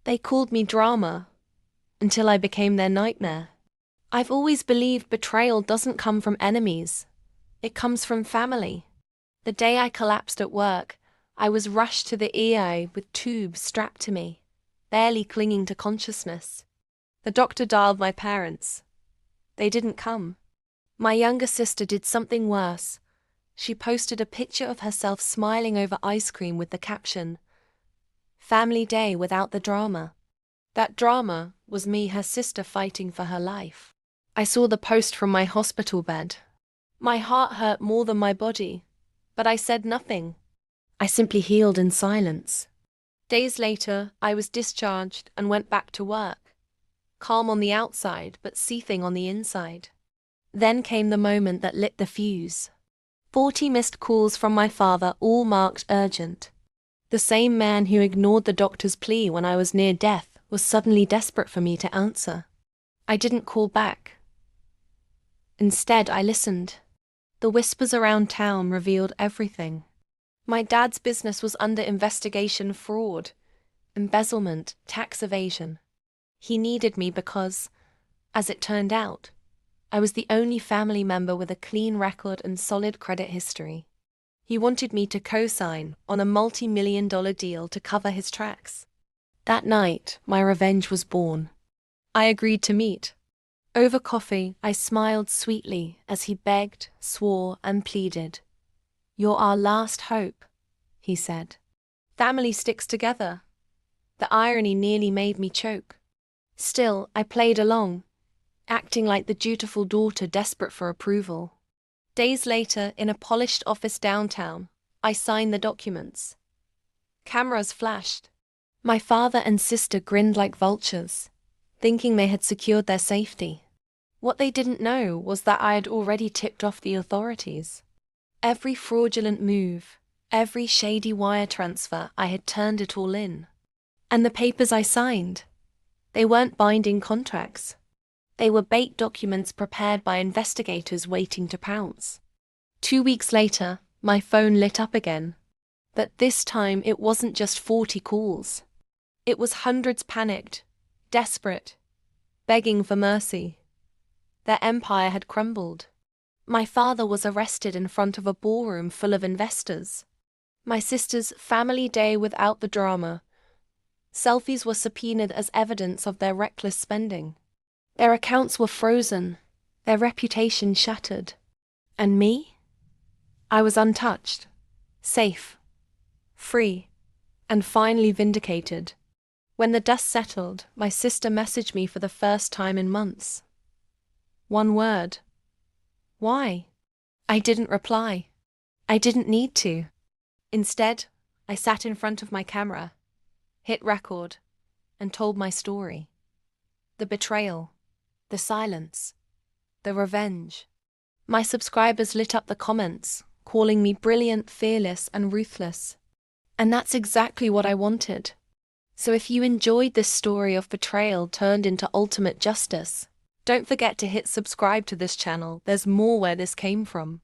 They called me drama, until I became their nightmare. I've always believed betrayal doesn't come from enemies. It comes from family. The day I collapsed at work, I was rushed to the ER with tubes strapped to me, barely clinging to consciousness. The doctor dialed my parents. They didn't come. My younger sister did something worse. She posted a picture of herself smiling over ice cream with the caption, "Family day without the drama." That drama was me, her sister, fighting for her life. I saw the post from my hospital bed. My heart hurt more than my body, but I said nothing. I simply healed in silence. Days later, I was discharged and went back to work, calm on the outside but seething on the inside. Then came the moment that lit the fuse. 40 missed calls from my father, all marked urgent. The same man who ignored the doctor's plea when I was near death was suddenly desperate for me to answer. I didn't call back. Instead, I listened. The whispers around town revealed everything. My dad's business was under investigation: fraud, embezzlement, tax evasion. He needed me because, as it turned out, I was the only family member with a clean record and solid credit history. He wanted me to co-sign on a multi-million-dollar deal to cover his tracks. That night, my revenge was born. I agreed to meet. Over coffee, I smiled sweetly as he begged, swore, and pleaded. "You're our last hope," he said. "Family sticks together." The irony nearly made me choke. Still, I played along, acting like the dutiful daughter desperate for approval. Days later, in a polished office downtown, I signed the documents. Cameras flashed. My father and sister grinned like vultures, thinking they had secured their safety. What they didn't know was that I had already tipped off the authorities. Every fraudulent move, every shady wire transfer, I had turned it all in. And the papers I signed, they weren't binding contracts. They were bait documents prepared by investigators waiting to pounce. 2 weeks later, my phone lit up again. But this time it wasn't just 40 calls. It was hundreds, panicked, desperate, begging for mercy. Their empire had crumbled. My father was arrested in front of a ballroom full of investors. My sister's family day without the drama. Selfies were subpoenaed as evidence of their reckless spending. Their accounts were frozen, their reputation shattered. And me? I was untouched, safe, free, and finally vindicated. When the dust settled, my sister messaged me for the first time in months. One word. Why? I didn't reply. I didn't need to. Instead, I sat in front of my camera, hit record, and told my story. The betrayal, the silence, the revenge. My subscribers lit up the comments, calling me brilliant, fearless, and ruthless. And that's exactly what I wanted. So if you enjoyed this story of betrayal turned into ultimate justice, don't forget to hit subscribe to this channel. There's more where this came from.